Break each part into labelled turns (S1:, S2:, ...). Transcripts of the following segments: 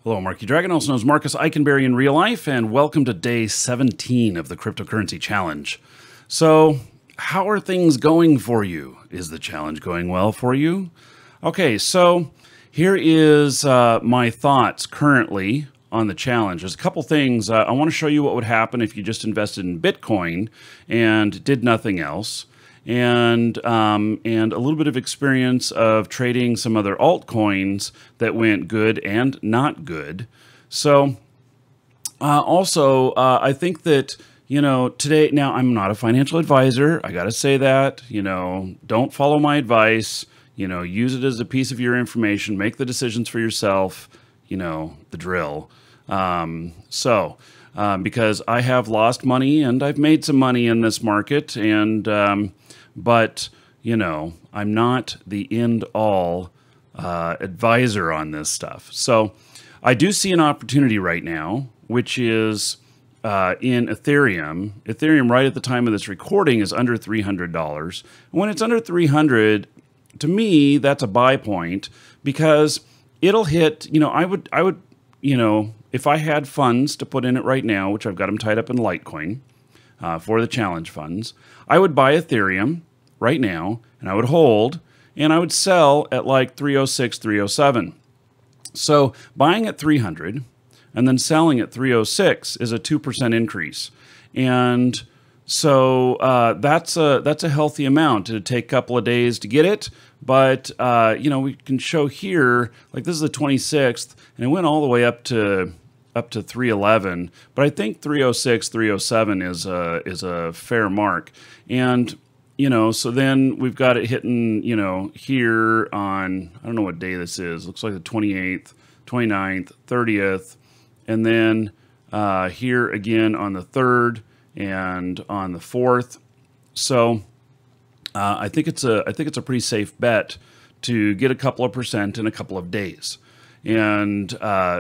S1: Hello, Marky Dragon, also known as Marcus Eikenberry in real life, and welcome to day 17 of the Cryptocurrency Challenge. So, how are things going for you? Is the challenge going well for you? Okay, so here is my thoughts currently on the challenge. There's a couple things. I want to show you what would happen if you just invested in Bitcoin and did nothing else. And a little bit of experience of trading some other altcoins that went good and not good. So I think that, today, now I'm not a financial advisor. I got to say that, don't follow my advice, use it as a piece of your information, make the decisions for yourself, the drill. Because I have lost money and I've made some money in this market, but I'm not the end-all advisor on this stuff. So I do see an opportunity right now, which is in Ethereum. Ethereum, right at the time of this recording, is under $300. When it's under 300, to me, that's a buy point because it'll hit. I would, if I had funds to put in it right now, which I've got them tied up in Litecoin for the challenge funds, I would buy Ethereum right now, and I would hold, and I would sell at like 306, 307. So buying at 300 and then selling at 306 is a 2% increase. And so that's a healthy amount. It'd take a couple of days to get it, but we can show here, like this is the 26th, and it went all the way up to 311. But I think 306, 307 is a fair mark. And so then we've got it hitting, here on, I don't know what day this is. Looks like the 28th, 29th, 30th, and then here again on the 3rd and on the 4th. So I think it's a pretty safe bet to get a couple of percent in a couple of days. And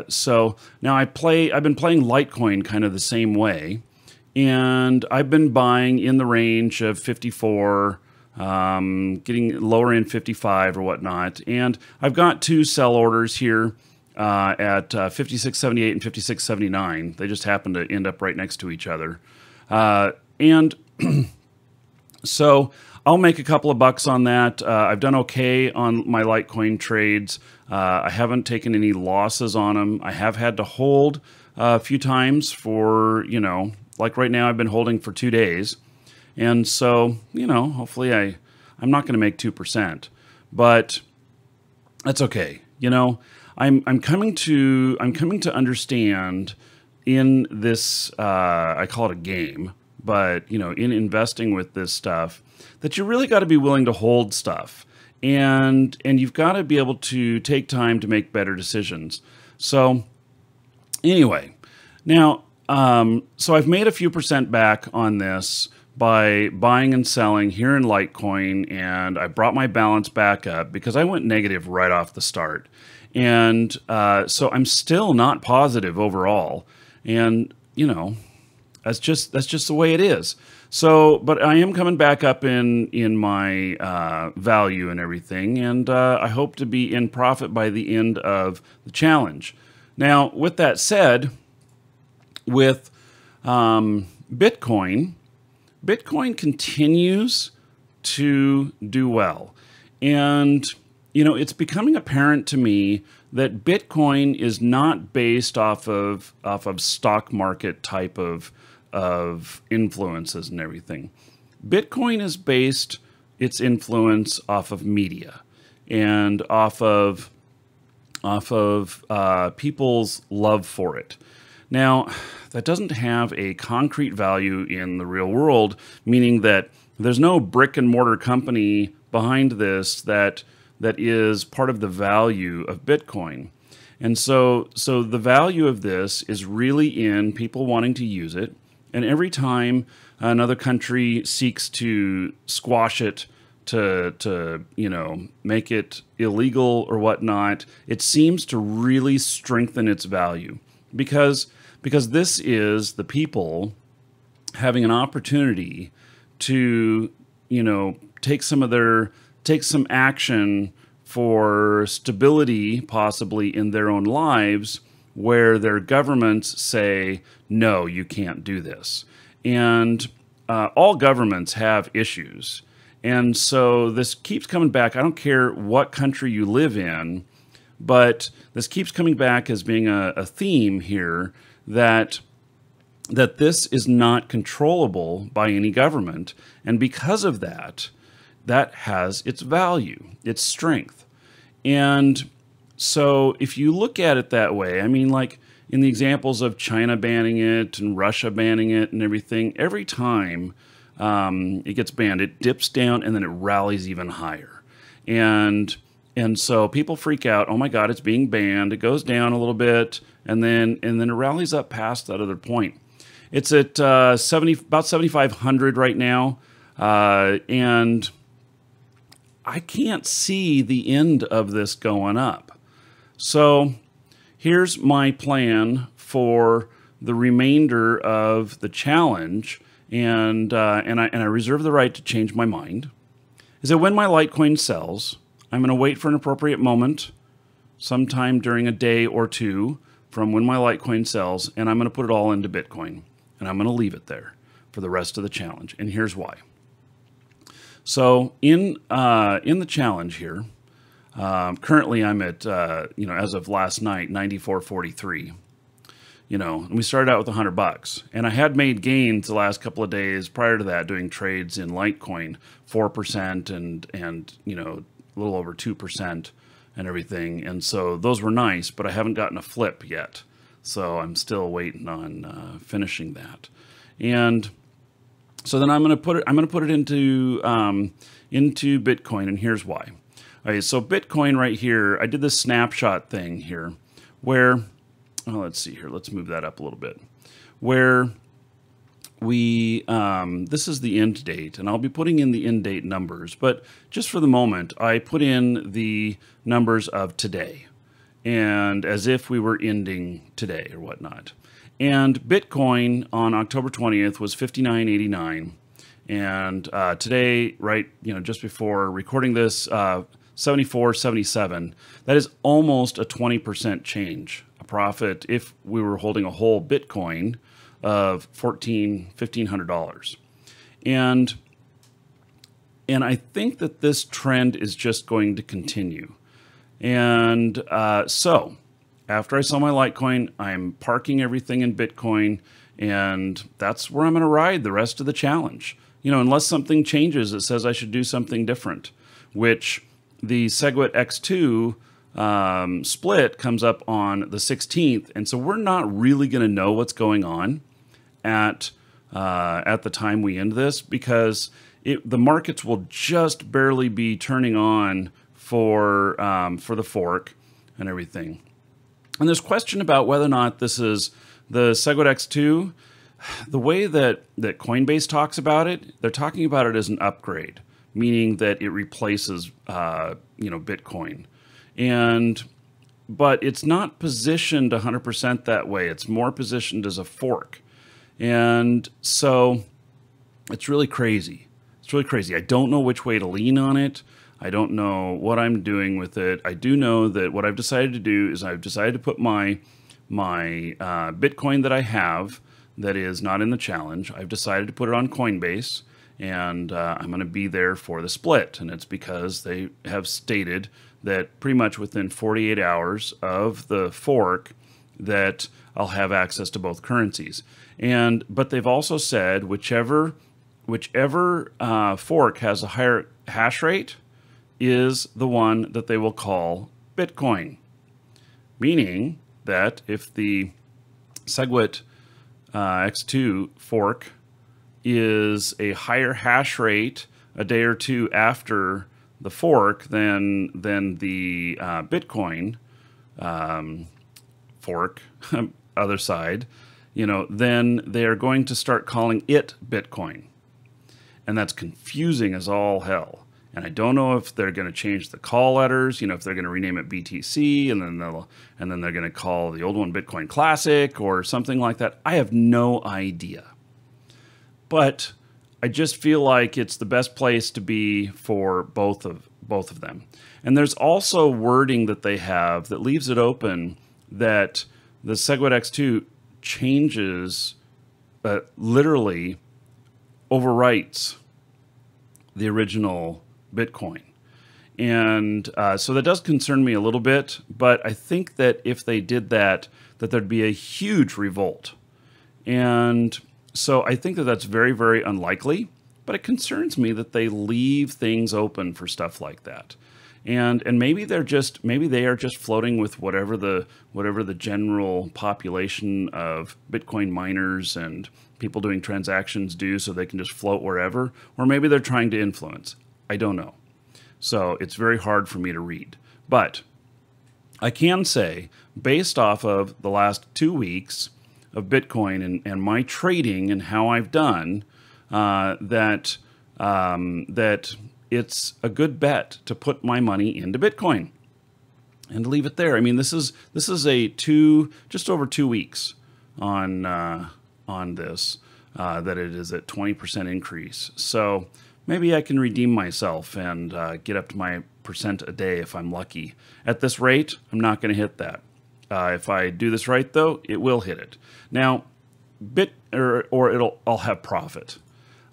S1: so now I've been playing Litecoin kind of the same way. And I've been buying in the range of 54, getting lower in 55 or whatnot. And I've got two sell orders here at 56.78 and 56.79. They just happen to end up right next to each other. And so I'll make a couple of bucks on that. I've done okay on my Litecoin trades. I haven't taken any losses on them. I have had to hold a few times for, like right now I've been holding for 2 days. And so, hopefully I'm not going to make 2%, but that's okay. I'm coming to understand in this, I call it a game, but, in investing with this stuff, that you really got to be willing to hold stuff. And you've got to be able to take time to make better decisions. So anyway, now, so I've made a few percent back on this by buying and selling here in Litecoin, and I brought my balance back up because I went negative right off the start. And so I'm still not positive overall. And, that's just the way it is. So, but I am coming back up in my value and everything, and I hope to be in profit by the end of the challenge. Now, with that said, with Bitcoin continues to do well. And, it's becoming apparent to me that Bitcoin is not based off of stock market type of influences and everything. Bitcoin is based its influence off of media and off of people's love for it. Now, that doesn't have a concrete value in the real world, meaning that there's no brick and mortar company behind this that is part of the value of Bitcoin. And so the value of this is really in people wanting to use it. And every time another country seeks to squash it, to make it illegal or whatnot, it seems to really strengthen its value. Because this is the people having an opportunity to, take some action for stability, possibly in their own lives, where their governments say, no, you can't do this. And all governments have issues. And so this keeps coming back. I don't care what country you live in, but this keeps coming back as being a theme here that this is not controllable by any government. And because of that, that has its value, its strength. And so if you look at it that way, I mean, like in the examples of China banning it and Russia banning it and everything, every time it gets banned, it dips down and then it rallies even higher. And so people freak out. Oh my God, it's being banned. It goes down a little bit, and then it rallies up past that other point. It's at about 7,500 right now, and I can't see the end of this going up. So here's my plan for the remainder of the challenge, and I reserve the right to change my mind. Is that when my Litecoin sells, I'm going to wait for an appropriate moment, sometime during a day or two from when my Litecoin sells, and I'm going to put it all into Bitcoin, and I'm going to leave it there for the rest of the challenge. And here's why. So in the challenge here, currently I'm at as of last night, 94.43. And we started out with $100, and I had made gains the last couple of days prior to that doing trades in Litecoin, 4% and a little over 2% and everything. And so those were nice, but I haven't gotten a flip yet. So I'm still waiting on finishing that. And so then I'm going to put it into Bitcoin, and here's why. Okay, so Bitcoin right here, I did this snapshot thing here where, let's see here, let's move that up a little bit, where we, this is the end date, and I'll be putting in the end date numbers, but just for the moment, I put in the numbers of today, and as if we were ending today or whatnot. And Bitcoin on October 20th was 59.89, and today, right, just before recording this, 74.77. That is almost a 20% change, a profit if we were holding a whole Bitcoin of $1,500. And I think that this trend is just going to continue. And so after I sell my Litecoin, I'm parking everything in Bitcoin, and that's where I'm going to ride the rest of the challenge. Unless something changes that says I should do something different, which the SegWit X2 split comes up on the 16th, and so we're not really going to know what's going on at the time we end this, because the markets will just barely be turning on for the fork and everything. And there's question about whether or not this is the SegWit X2. The way that Coinbase talks about it, they're talking about it as an upgrade, meaning that it replaces Bitcoin. But it's not positioned 100% that way. It's more positioned as a fork. And so it's really crazy. It's really crazy. I don't know which way to lean on it. I don't know what I'm doing with it. I do know that what I've decided to do is I've decided to put my Bitcoin that I have that is not in the challenge, I've decided to put it on Coinbase, and I'm going to be there for the split. And it's because they have stated that pretty much within 48 hours of the fork that I'll have access to both currencies. But they've also said whichever fork has a higher hash rate is the one that they will call Bitcoin. Meaning that if the SegWit X2 fork is a higher hash rate a day or two after the fork than the Bitcoin fork, other side, then they are going to start calling it Bitcoin. And that's confusing as all hell. And I don't know if they're going to change the call letters, if they're going to rename it BTC, and then they're going to call the old one Bitcoin Classic or something like that. I have no idea. But I just feel like it's the best place to be for both of them. And there's also wording that they have that leaves it open that the SegWit X2 changes, literally overwrites the original Bitcoin. And so that does concern me a little bit, but I think that if they did that, that there'd be a huge revolt. And so I think that that's very, very unlikely, but it concerns me that they leave things open for stuff like that. And maybe they are just floating with whatever the general population of Bitcoin miners and people doing transactions do, so they can just float wherever, or maybe they're trying to influence. I don't know. So it's very hard for me to read. But I can say, based off of the last 2 weeks of Bitcoin and my trading and how I've done, that it's a good bet to put my money into Bitcoin and leave it there. I mean, this is just over 2 weeks on this that it is at 20% increase. So maybe I can redeem myself and get up to my percent a day if I'm lucky. At this rate, I'm not going to hit that. If I do this right, though, it will hit it. Now, I'll have profit.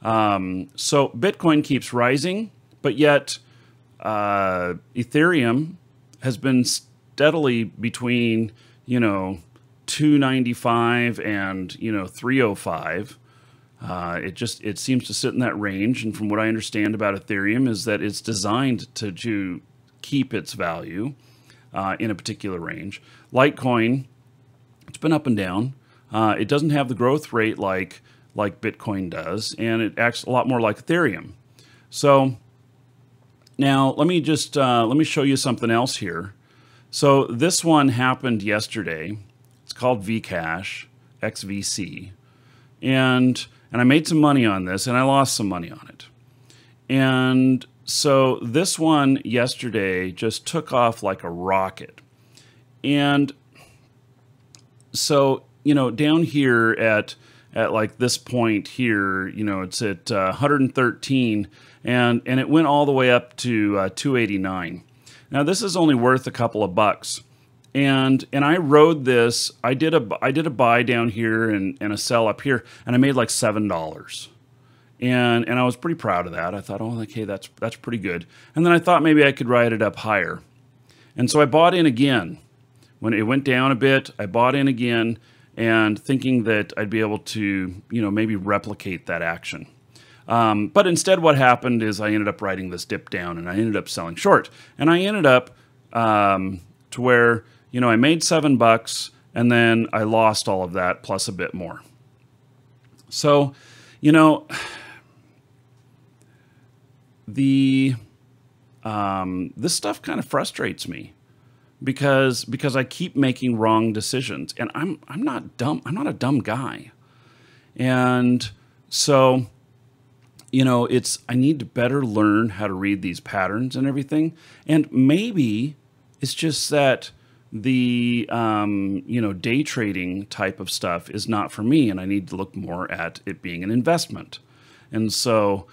S1: So Bitcoin keeps rising, but yet Ethereum has been steadily between 295 and 305. It seems to sit in that range, and from what I understand about Ethereum is that it's designed to keep its value in a particular range. Litecoin, it's been up and down. It doesn't have the growth rate like Bitcoin does, and it acts a lot more like Ethereum. So now let me show you something else here. So this one happened yesterday. It's called Vcash, XVC, and I made some money on this, and I lost some money on it. And so this one yesterday just took off like a rocket. And so, down here at like this point here, it's at 113, and it went all the way up to 289. Now this is only worth a couple of bucks. And I rode this. I did a buy down here and a sell up here, and I made like $7. And I was pretty proud of that. I thought, oh, okay, that's pretty good. And then I thought maybe I could ride it up higher. And so I bought in again. When it went down a bit, I bought in again, and thinking that I'd be able to, maybe replicate that action. But instead what happened is I ended up riding this dip down, and I ended up selling short. And I ended up to where, I made $7, and then I lost all of that plus a bit more. So, this stuff kind of frustrates me because I keep making wrong decisions, and I'm not dumb. I'm not a dumb guy. And so, I need to better learn how to read these patterns and everything. And maybe it's just that the day trading type of stuff is not for me, and I need to look more at it being an investment. And so,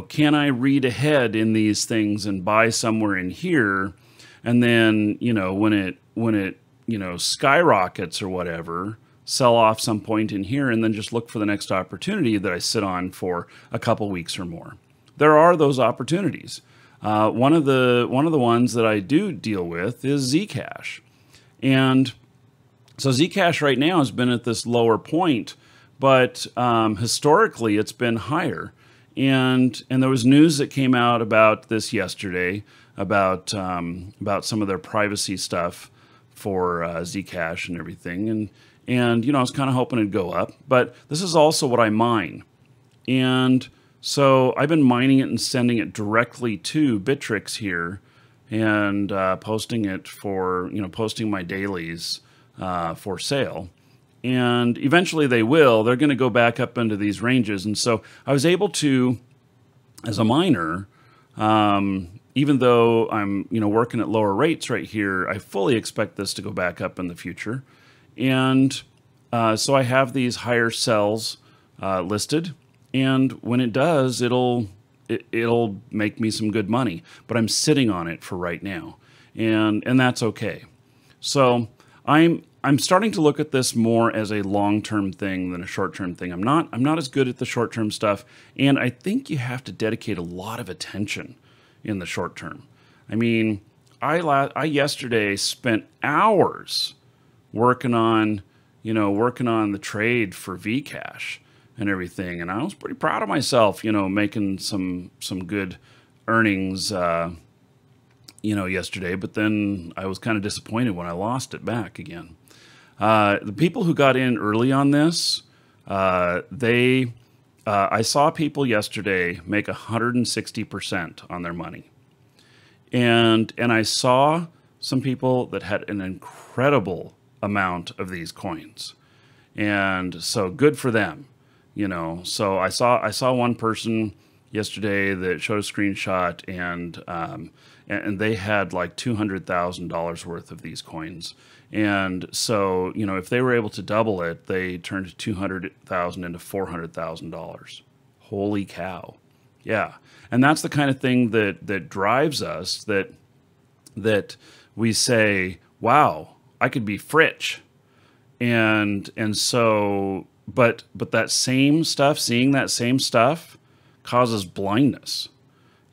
S1: can I read ahead in these things and buy somewhere in here, and then when it skyrockets or whatever, sell off some point in here, and then just look for the next opportunity that I sit on for a couple weeks or more. There are those opportunities. One of the ones that I do deal with is Zcash. And so Zcash right now has been at this lower point, but historically it's been higher. And there was news that came out about this yesterday about some of their privacy stuff for Zcash and everything. And I was kind of hoping it'd go up, but this is also what I mine. And so I've been mining it and sending it directly to Bittrex here, and posting it for, posting my dailies for sale. And eventually they're going to go back up into these ranges. And so I was able to, as a miner, even though I'm, working at lower rates right here, I fully expect this to go back up in the future. And so I have these higher sells listed. And when it does, it'll make me some good money, but I'm sitting on it for right now, and that's okay. So I'm I'm starting to look at this more as a long-term thing than a short-term thing. I'm not as good at the short-term stuff, and I think you have to dedicate a lot of attention in the short term. I mean, I yesterday spent hours working on, working on the trade for Vcash and everything, and I was pretty proud of myself, making some good earnings, yesterday. But then I was kind of disappointed when I lost it back again. The people who got in early on this, I saw people yesterday make 160% on their money. And I saw some people that had an incredible amount of these coins. And so good for them, So I saw one person yesterday that showed a screenshot, and they had like $200,000 worth of these coins. And so, if they were able to double it, they turned 200,000 into $400,000. Holy cow. Yeah. And that's the kind of thing that drives us, that we say, wow, I could be Fritch. And so, but that same stuff, seeing that same stuff causes blindness,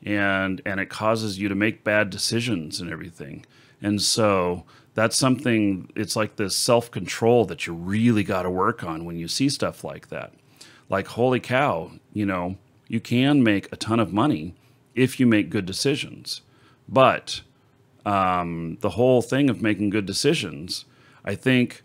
S1: and it causes you to make bad decisions and everything. And so that's something, it's like this self-control that you really got to work on when you see stuff like that. Like, holy cow, you can make a ton of money if you make good decisions. But the whole thing of making good decisions, I think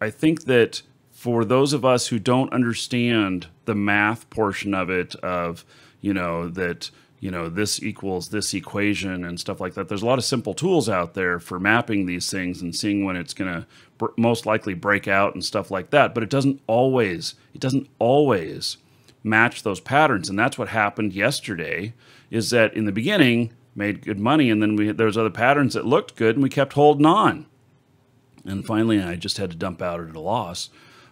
S1: that for those of us who don't understand the math portion of it, of, this equals this equation and stuff like that, there's a lot of simple tools out there for mapping these things and seeing when it's going to most likely break out and stuff like that. But it doesn't always match those patterns. And that's what happened yesterday, is that in the beginning made good money, and then there was other patterns that looked good, and we kept holding on. And finally, I just had to dump out at a loss,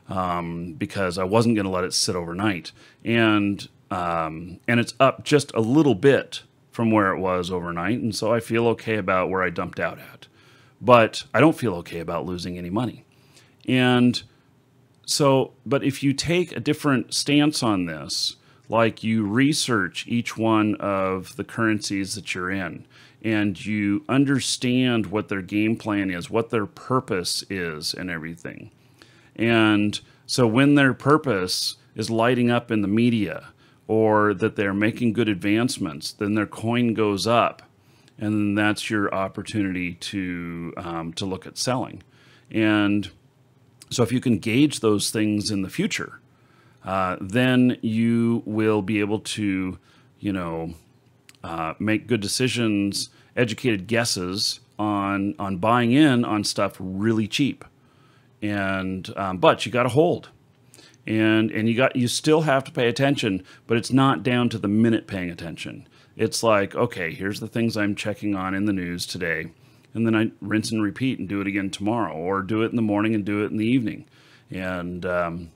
S1: because I wasn't going to let it sit overnight. And it's up just a little bit from where it was overnight, and so I feel okay about where I dumped out at. But I don't feel okay about losing any money. And so, but if you take a different stance on this, like you research each one of the currencies that you're in, and you understand what their game plan is, what their purpose is, and everything. And so when their purpose is lighting up in the media, or that they're making good advancements, then their coin goes up, and that's your opportunity to look at selling. And so if you can gauge those things in the future, then you will be able to, make good decisions, educated guesses on buying in on stuff really cheap. And but you got to hold. And you still have to pay attention, but it's not down to the minute paying attention. It's like, okay, here's the things I'm checking on in the news today, and then I rinse and repeat and do it again tomorrow, or do it in the morning and do it in the evening. And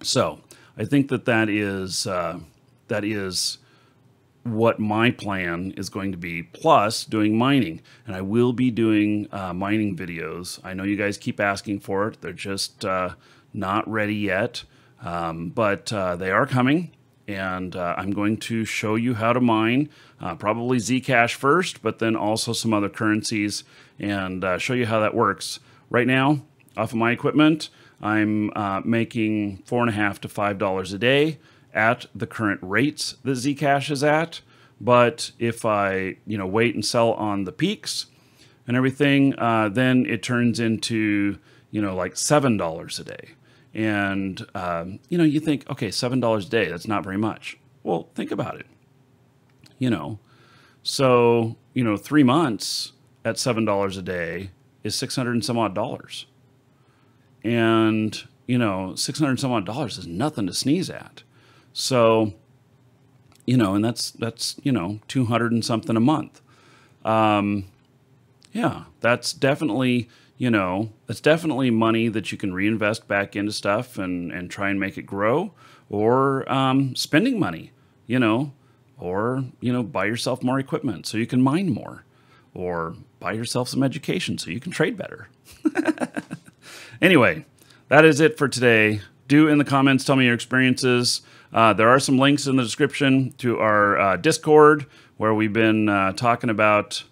S1: so I think that is what my plan is going to be, plus doing mining. And I will be doing mining videos. I know you guys keep asking for it. They're just not ready yet, but they are coming, and I'm going to show you how to mine, probably Zcash first, but then also some other currencies, and show you how that works. Right now, off of my equipment, I'm making $4.50 to $5 a day at the current rates that Zcash is at. But if I wait and sell on the peaks and everything, then it turns into like $7 a day. And, you think, okay, $7 a day, that's not very much. Well, think about it. So, 3 months at $7 a day is 600 and some odd dollars. And, 600 and some odd dollars is nothing to sneeze at. So, and that's 200 and something a month. Yeah, that's definitely, that's definitely money that you can reinvest back into stuff and try and make it grow, or spending money, or, buy yourself more equipment so you can mine more, or buy yourself some education so you can trade better. Anyway, that is it for today. Do in the comments tell me your experiences. There are some links in the description to our Discord where we've been talking about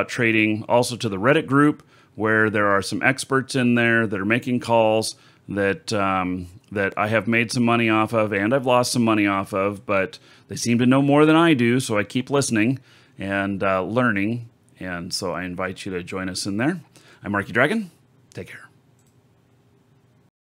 S1: trading. Also to the Reddit group where there are some experts in there that are making calls that that I have made some money off of and I've lost some money off of, but they seem to know more than I do, so I keep listening and learning. And so I invite you to join us in there. I'm Marky Dragon. Take care.